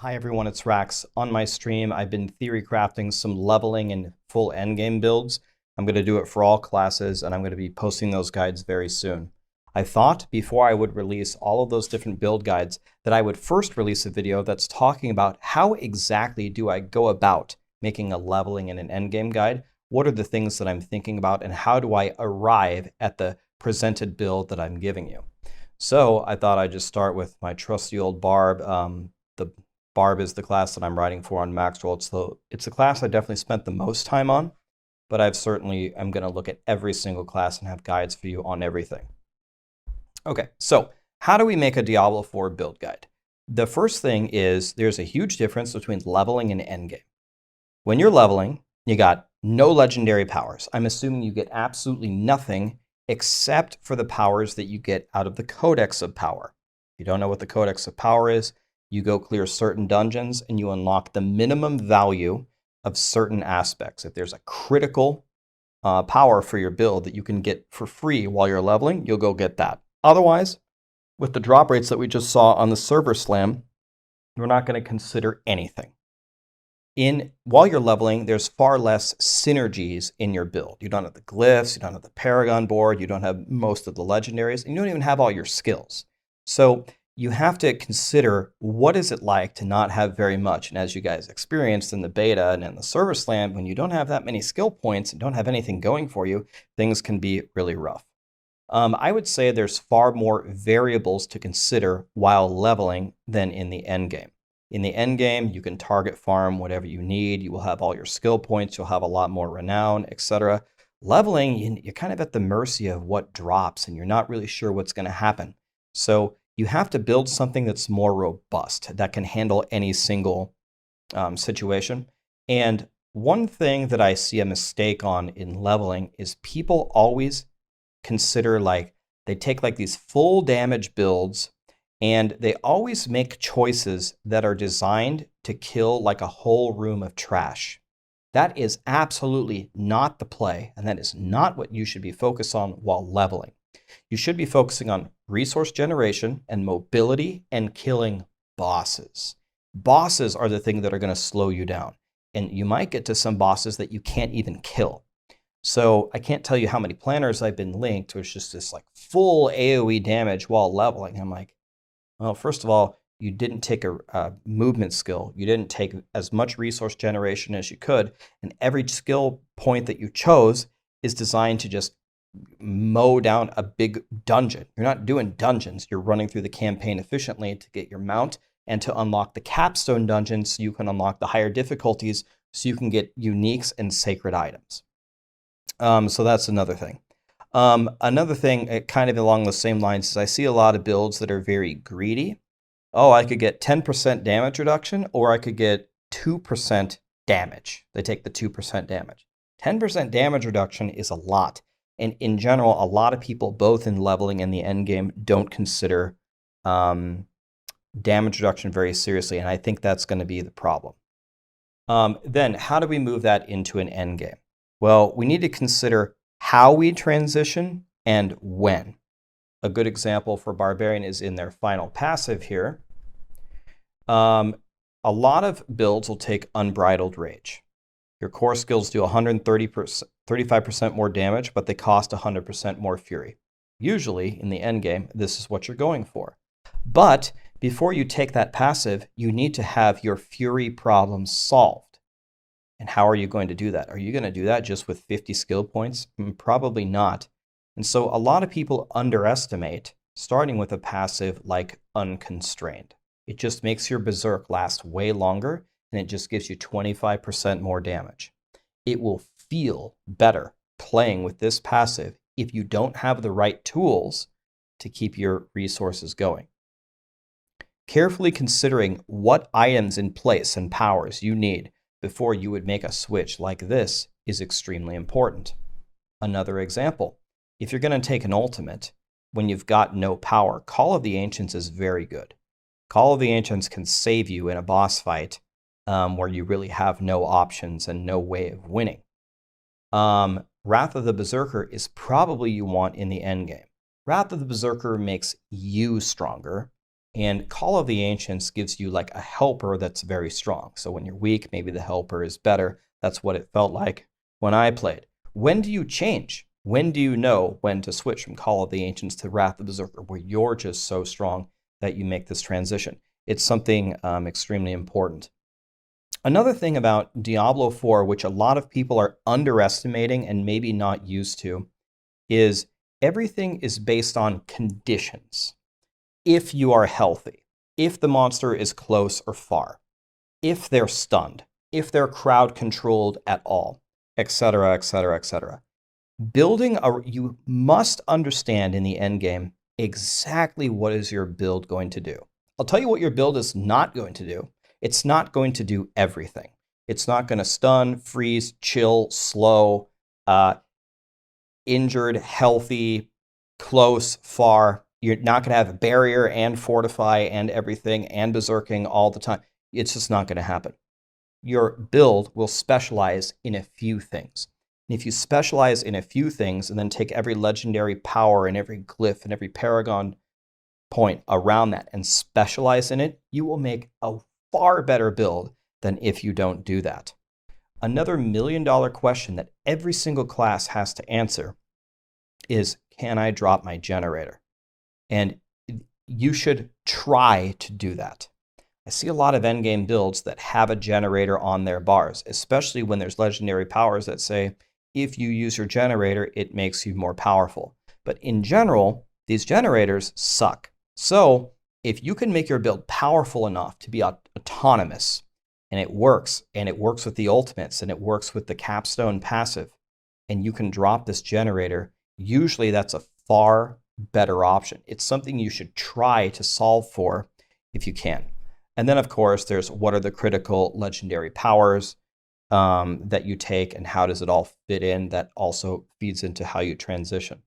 Hi everyone, it's Rax. On my stream, I've been theory crafting some leveling and full endgame builds. I'm going to do it for all classes, and I'm going to be posting those guides very soon. I thought before I would release all of those different build guides that I would first release a video that's talking about how exactly do I go about making a leveling and an endgame guide. What are the things that I'm thinking about, and how do I arrive at the presented build that I'm giving you? So I thought I'd just start with my trusty old Barb. The Barb is the class that I'm writing for on Maxroll. It's a class I definitely spent the most time on, but I'm going to look at every single class and have guides for you on everything. Okay, so how do we make a Diablo 4 build guide? The first thing is there's a huge difference between leveling and endgame. When you're leveling, you got no legendary powers. I'm assuming you get absolutely nothing except for the powers that you get out of the Codex of Power. If you don't know what the Codex of Power is, you go clear certain dungeons and you unlock the minimum value of certain aspects. If there's a critical power for your build that you can get for free while you're leveling, you'll go get that. Otherwise, with the drop rates that we just saw on the server slam, we're not going to consider anything. While you're leveling, there's far less synergies in your build. You don't have the glyphs, you don't have the Paragon board, you don't have most of the legendaries, and you don't even have all your skills. So you have to consider what is it like to not have very much. And as you guys experienced in the beta and in the server slam, when you don't have that many skill points and don't have anything going for you, things can be really rough. I would say there's far more variables to consider while leveling than in the end game. In the end game, you can target farm whatever you need. You will have all your skill points. You'll have a lot more renown, etc. Leveling, you're kind of at the mercy of what drops, and you're not really sure what's going to happen. So you have to build something that's more robust, that can handle any single situation. And one thing that I see a mistake on in leveling is people always consider they take these full damage builds, and they always make choices that are designed to kill like a whole room of trash. That is absolutely not the play, and that is not what you should be focused on while leveling. You should be focusing on resource generation and mobility and killing bosses. Bosses are the thing that are going to slow you down, and you might get to some bosses that you can't even kill. So I can't tell you how many planners I've been linked to. It's just this full AoE damage while leveling. I'm like, well, first of all, you didn't take a movement skill. You didn't take as much resource generation as you could. And every skill point that you chose is designed to just mow down a big dungeon. You're not doing dungeons. You're running through the campaign efficiently to get your mount and to unlock the capstone dungeons so you can unlock the higher difficulties so you can get uniques and sacred items. So that's another thing. Another thing kind of along the same lines is I see a lot of builds that are very greedy. Oh, I could get 10% damage reduction, or I could get 2% damage. They take the 2% damage. 10% damage reduction is a lot. And in general, a lot of people, both in leveling and the end game, don't consider damage reduction very seriously. And I think that's going to be the problem. Then how do we move that into an end game? Well, we need to consider how we transition and when. A good example for Barbarian is in their final passive here. A lot of builds will take Unbridled Rage. Your core skills do 35% more damage, but they cost 100% more fury. Usually, in the end game, this is what you're going for. But before you take that passive, you need to have your fury problems solved. And how are you going to do that? Are you going to do that just with 50 skill points? Probably not. And so a lot of people underestimate starting with a passive like Unconstrained. It just makes your Berserk last way longer, and it just gives you 25% more damage. It will feel better playing with this passive if you don't have the right tools to keep your resources going. Carefully considering what items in place and powers you need before you would make a switch like this is extremely important. Another example, if you're going to take an ultimate when you've got no power, Call of the Ancients is very good. Call of the Ancients can save you in a boss fight where you really have no options and no way of winning. Wrath of the Berserker is probably you want in the end game. Wrath of the Berserker makes you stronger, And Call of the Ancients gives you like a helper that's very strong. So when you're weak, maybe the helper is better. That's what it felt like when I played. When do you change? When do you know when to switch from Call of the Ancients to Wrath of the Berserker, where you're just so strong that you make this transition? It's something extremely important. Another thing about Diablo 4, which a lot of people are underestimating and maybe not used to, is everything is based on conditions. If you are healthy, if the monster is close or far, if they're stunned, if they're crowd controlled at all, etc., etc., etc. You must understand in the end game exactly what is your build going to do. I'll tell you what your build is not going to do. It's not going to do everything. It's not going to stun, freeze, chill, slow, injured, healthy, close, far. You're not going to have a barrier and fortify and everything and berserking all the time. It's just not going to happen. Your build will specialize in a few things. And if you specialize in a few things and then take every legendary power and every glyph and every paragon point around that and specialize in it, you will make a far better build than if you don't do that. Another $1 million question that every single class has to answer is, can I drop my generator? And you should try to do that. I see a lot of endgame builds that have a generator on their bars, especially when there's legendary powers that say, if you use your generator, it makes you more powerful. But in general, these generators suck. So if you can make your build powerful enough to be autonomous, and it works with the ultimates, and it works with the capstone passive, and you can drop this generator, usually that's a far better option. It's something you should try to solve for if you can. And then, of course, there's what are the critical legendary powers that you take, and how does it all fit in? That also feeds into how you transition.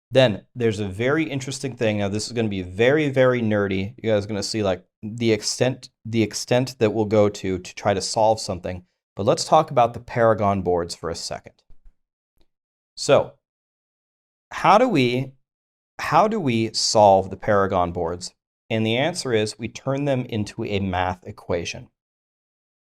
Then there's a very interesting thing. Now, this is going to be very, very nerdy. You guys are going to see like the extent that we'll go to try to solve something. But let's talk about the Paragon boards for a second. So how do we solve the Paragon boards? And the answer is we turn them into a math equation.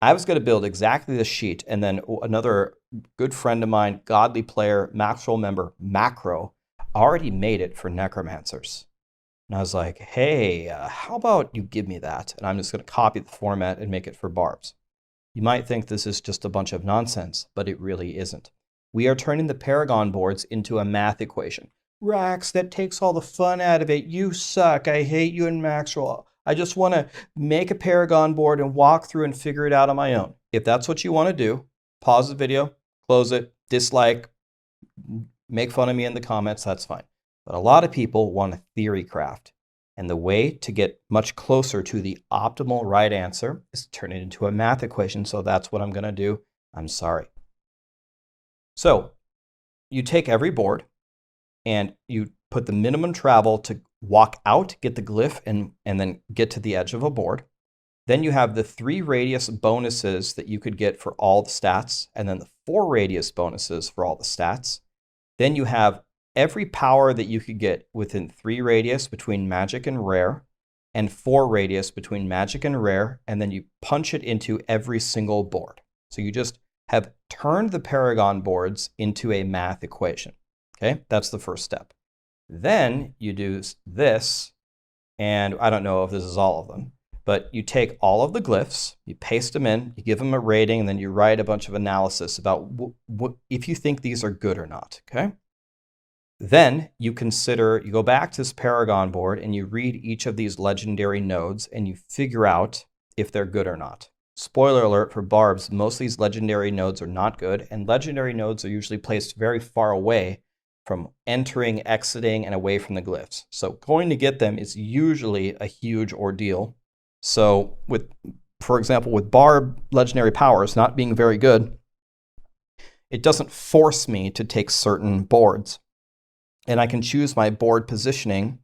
I was going to build exactly this sheet, and then another good friend of mine, godly player, Maxroll member, Macro, already made it for necromancers. And I was like, hey, how about you give me that? And I'm just going to copy the format and make it for barbs. You might think this is just a bunch of nonsense, but it really isn't. We are turning the Paragon boards into a math equation. Rax, that takes all the fun out of it. You suck. I hate you and Maxroll. I just want to make a Paragon board and walk through and figure it out on my own. If that's what you want to do, pause the video, close it, dislike, make fun of me in the comments, that's fine. But a lot of people want a theory craft. And the way to get much closer to the optimal right answer is to turn it into a math equation. So that's what I'm going to do. I'm sorry. So you take every board and you put the minimum travel to walk out, get the glyph, and then get to the edge of a board. Then you have the 3 radius bonuses that you could get for all the stats, and then the 4 radius bonuses for all the stats. Then you have every power that you could get within 3 radius between magic and rare, and 4 radius between magic and rare, and then you punch it into every single board. So you just have turned the Paragon boards into a math equation. Okay, that's the first step. Then you do this, and I don't know if this is all of them, but you take all of the glyphs, you paste them in, you give them a rating, and then you write a bunch of analysis about if you think these are good or not, okay? Then you go back to this Paragon board and you read each of these legendary nodes and you figure out if they're good or not. Spoiler alert for barbs, most of these legendary nodes are not good, and legendary nodes are usually placed very far away from entering, exiting, and away from the glyphs. So going to get them is usually a huge ordeal. So for example, with barb legendary powers not being very good, it doesn't force me to take certain boards. And I can choose my board positioning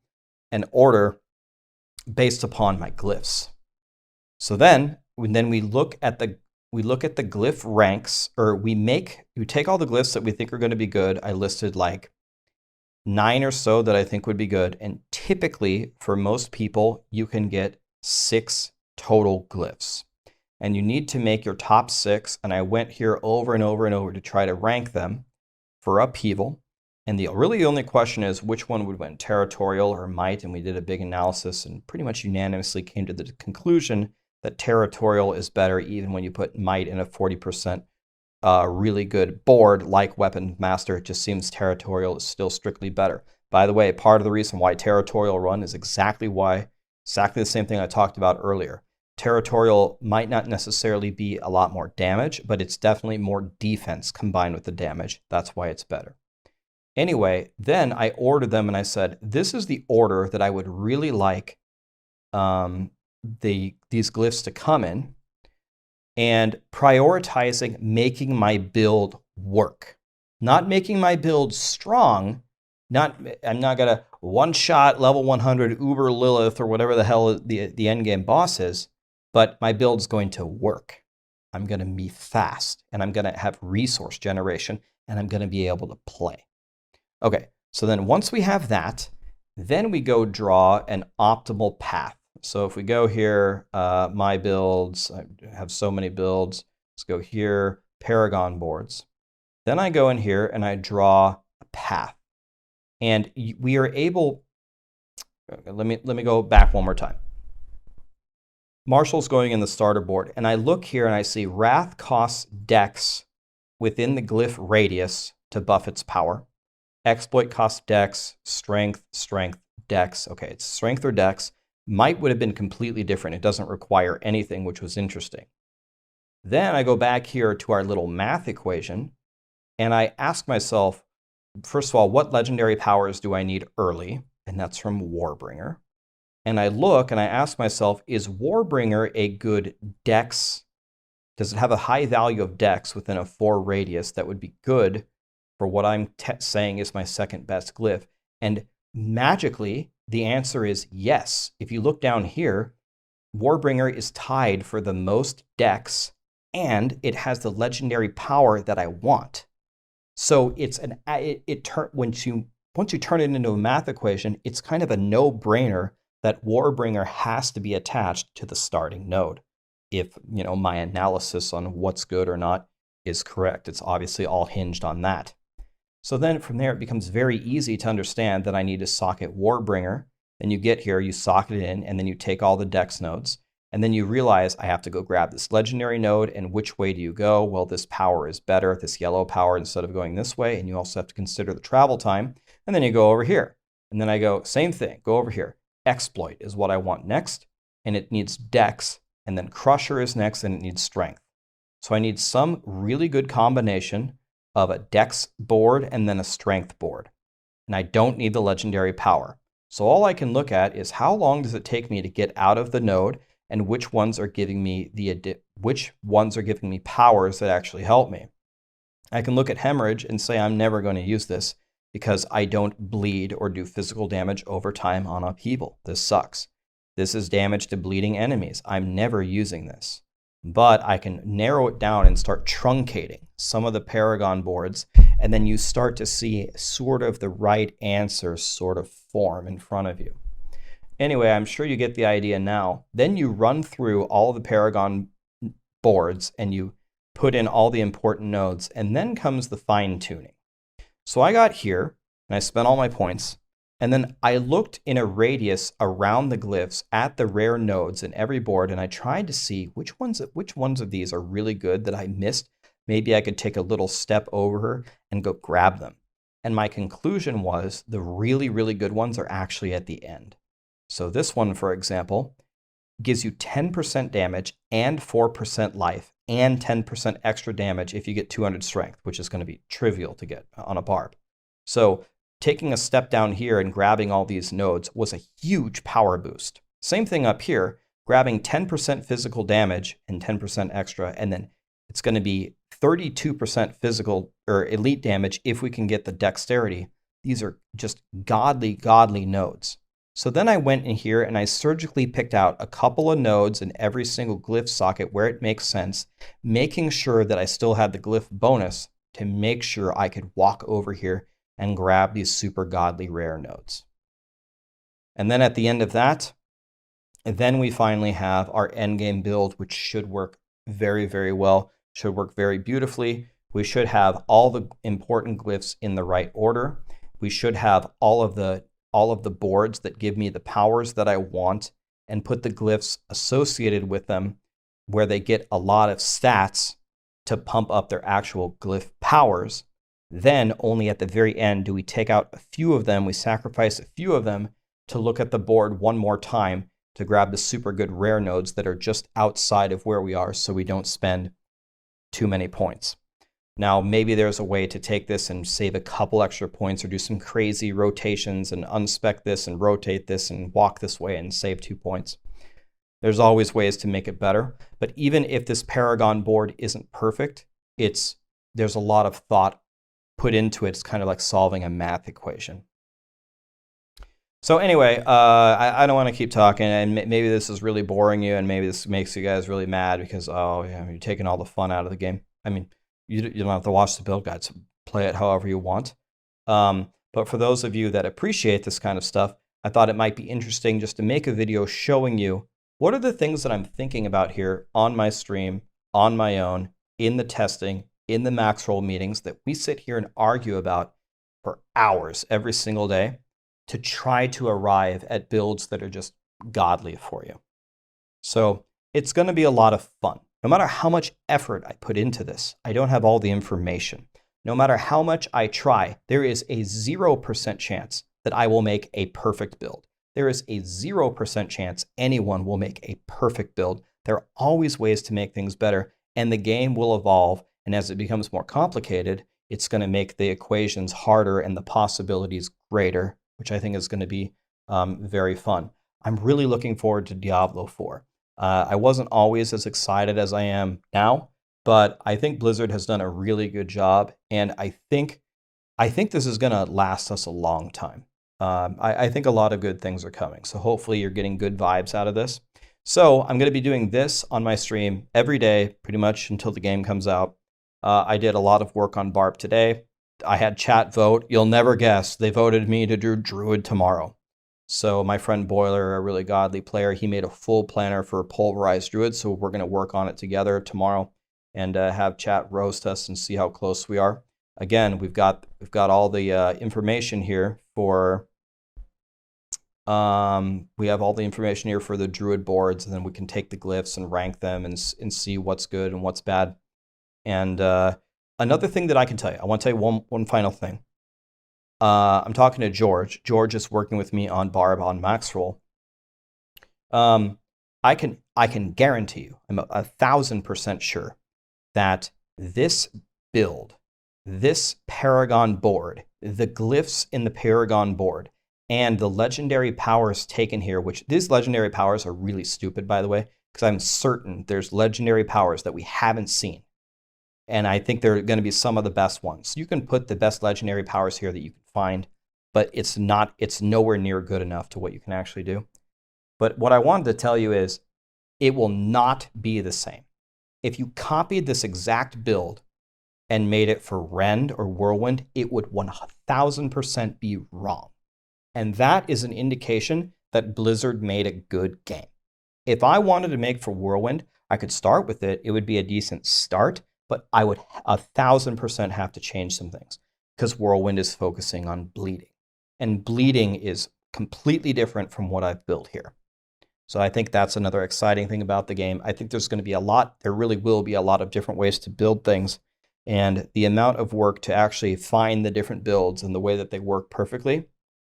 and order based upon my glyphs. So then we look at the glyph ranks, or we take all the glyphs that we think are going to be good. I listed like 9 or so that I think would be good. And typically, for most people, you can get 6 total glyphs. And you need to make your top 6. And I went here over and over and over to try to rank them for upheaval. And the only question is which one would win, territorial or might? And we did a big analysis and pretty much unanimously came to the conclusion that territorial is better even when you put might in a 40% really good board like Weapon Master. It just seems territorial is still strictly better. By the way, part of the reason why territorial run is exactly the same thing I talked about earlier. Territorial might not necessarily be a lot more damage, but it's definitely more defense combined with the damage. That's why it's better. Anyway, then I ordered them and I said, this is the order that I would really like these glyphs to come in, and prioritizing making my build work. Not making my build strong. I'm not going to one-shot level 100 Uber Lilith or whatever the hell the endgame boss is, but my build's going to work. I'm going to be fast, and I'm going to have resource generation, and I'm going to be able to play. Okay, so then once we have that, then we go draw an optimal path. So if we go here, my builds, I have so many builds. Let's go here, Paragon boards. Then I go in here and I draw a path. And we are able, let me go back one more time. Marshall's going in the starter board, and I look here and I see Wrath costs Dex within the glyph radius to buff its power. Exploit costs Dex, Strength, Dex. Okay, it's Strength or Dex. Might would have been completely different. It doesn't require anything, which was interesting. Then I go back here to our little math equation, and I ask myself, first of all, what legendary powers do I need early? And that's from Warbringer. And I look and I ask myself, is Warbringer a good Dex? Does it have a high value of Dex within a 4 radius that would be good for what I'm saying is my second best glyph? And magically, the answer is yes. If you look down here, Warbringer is tied for the most Dex, and it has the legendary power that I want. So it's once you turn it into a math equation, it's kind of a no-brainer that Warbringer has to be attached to the starting node. If my analysis on what's good or not is correct, it's obviously all hinged on that. So then from there, it becomes very easy to understand that I need to socket Warbringer. Then you get here, you socket it in, and then you take all the Dex nodes. And then you realize I have to go grab this legendary node, and which way do you go? Well, this power is better, this yellow power, instead of going this way. And you also have to consider the travel time. And then you go over here. And then I go, same thing, go over here. Exploit is what I want next, and it needs Dex. And then Crusher is next, and it needs Strength. So I need some really good combination of a Dex board and then a Strength board. And I don't need the legendary power. So all I can look at is how long does it take me to get out of the node, and which ones are giving me powers that actually help me. I can look at Hemorrhage and say I'm never going to use this because I don't bleed or do physical damage over time on upheaval. This sucks. This is damage to bleeding enemies. I'm never using this. But I can narrow it down and start truncating some of the Paragon boards, and then you start to see sort of the right answer sort of form in front of you. Anyway, I'm sure you get the idea now. Then you run through all the Paragon boards and you put in all the important nodes, and then comes the fine tuning. So I got here and I spent all my points, and then I looked in a radius around the glyphs at the rare nodes in every board, and I tried to see which ones of these are really good that I missed. Maybe I could take a little step over and go grab them. And my conclusion was the really, really good ones are actually at the end. So this one, for example, gives you 10% damage and 4% life and 10% extra damage if you get 200 strength, which is going to be trivial to get on a barb. So taking a step down here and grabbing all these nodes was a huge power boost. Same thing up here, grabbing 10% physical damage and 10% extra, and then it's going to be 32% physical or elite damage if we can get the dexterity. These are just godly nodes. So then I went in here and I surgically picked out a couple of nodes in every single glyph socket where it makes sense, making sure that I still had the glyph bonus to make sure I could walk over here and grab these super godly rare nodes. And then at the end of that, then we finally have our endgame build, which should work very, very well, should work very beautifully. We should have all the important glyphs in the right order. We should have all of the boards that give me the powers that I want and put the glyphs associated with them where they get a lot of stats to pump up their actual glyph powers. Then only at the very end do we take out a few of them, we sacrifice a few of them to look at the board one more time to grab the super good rare nodes that are just outside of where we are so we don't spend too many points. Now, maybe there's a way to take this and save a couple extra points or do some crazy rotations and unspec this and rotate this and walk this way and save 2 points. There's always ways to make it better. But even if this Paragon board isn't perfect, there's a lot of thought put into it. It's kind of like solving a math equation. So anyway, I don't want to keep talking, and maybe this is really boring you, and maybe this makes you guys really mad because, oh, yeah, you're taking all the fun out of the game. I mean, you don't have to watch the build guides. Play it however you want. But for those of you that appreciate this kind of stuff, I thought it might be interesting just to make a video showing you what are the things that I'm thinking about here on my stream, on my own, in the testing, in the Maxroll meetings that we sit here and argue about for hours every single day to try to arrive at builds that are just godly for you. So it's going to be a lot of fun. No matter how much effort I put into this, I don't have all the information. No matter how much I try, there is a 0% chance that I will make a perfect build. There is a 0% chance anyone will make a perfect build. There are always ways to make things better, and the game will evolve. And as it becomes more complicated, it's going to make the equations harder and the possibilities greater, which I think is going to be very fun. I'm really looking forward to Diablo 4. I wasn't always as excited as I am now, but I think Blizzard has done a really good job, and I think this is going to last us a long time. I think a lot of good things are coming, so hopefully you're getting good vibes out of this. So I'm going to be doing this on my stream every day, pretty much until the game comes out. I did a lot of work on Barb today. I had chat vote. You'll never guess. They voted me to do Druid tomorrow. So my friend Boiler, a really godly player, he made a full planner for Pulverized Druid. So we're going to work on it together tomorrow and have chat roast us and see how close we are. Again, we've got all the information here for we have all the information here for the Druid boards, and then we can take the glyphs and rank them and see what's good and what's bad. And another thing that I can tell you, I want to tell you one final thing. I'm talking to George. George is working with me on Barb on Maxroll. I can guarantee you, I'm 1,000% sure that this build, this Paragon board, the glyphs in the Paragon board, and the legendary powers taken here, which these legendary powers are really stupid, by the way, because I'm certain there's legendary powers that we haven't seen. And I think they're going to be some of the best ones. You can put the best legendary powers here that you can find, but it's nowhere near good enough to what you can actually do. But what I wanted to tell you is it will not be the same. If you copied this exact build and made it for Rend or Whirlwind, it would 1,000% be wrong. And that is an indication that Blizzard made a good game. If I wanted to make for Whirlwind, I could start with it. It would be a decent start, but I would 1,000% have to change some things because Whirlwind is focusing on bleeding. And bleeding is completely different from what I've built here. So I think that's another exciting thing about the game. I think there's going to be there really will be a lot of different ways to build things. And the amount of work to actually find the different builds and the way that they work perfectly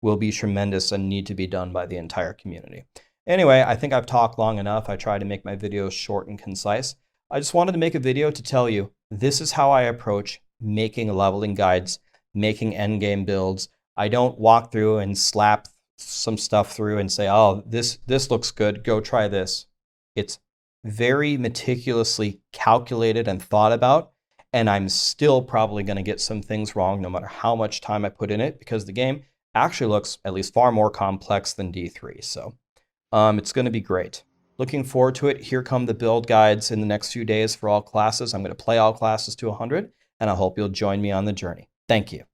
will be tremendous and need to be done by the entire community. Anyway, I think I've talked long enough. I try to make my videos short and concise. I just wanted to make a video to tell you this is how I approach making leveling guides, making endgame builds. I don't walk through and slap some stuff through and say, oh, this looks good, go try this. It's very meticulously calculated and thought about, and I'm still probably going to get some things wrong no matter how much time I put in it because the game actually looks at least far more complex than D3. So it's going to be great. Looking forward to it. Here come the build guides in the next few days for all classes. I'm going to play all classes to 100, and I hope you'll join me on the journey. Thank you.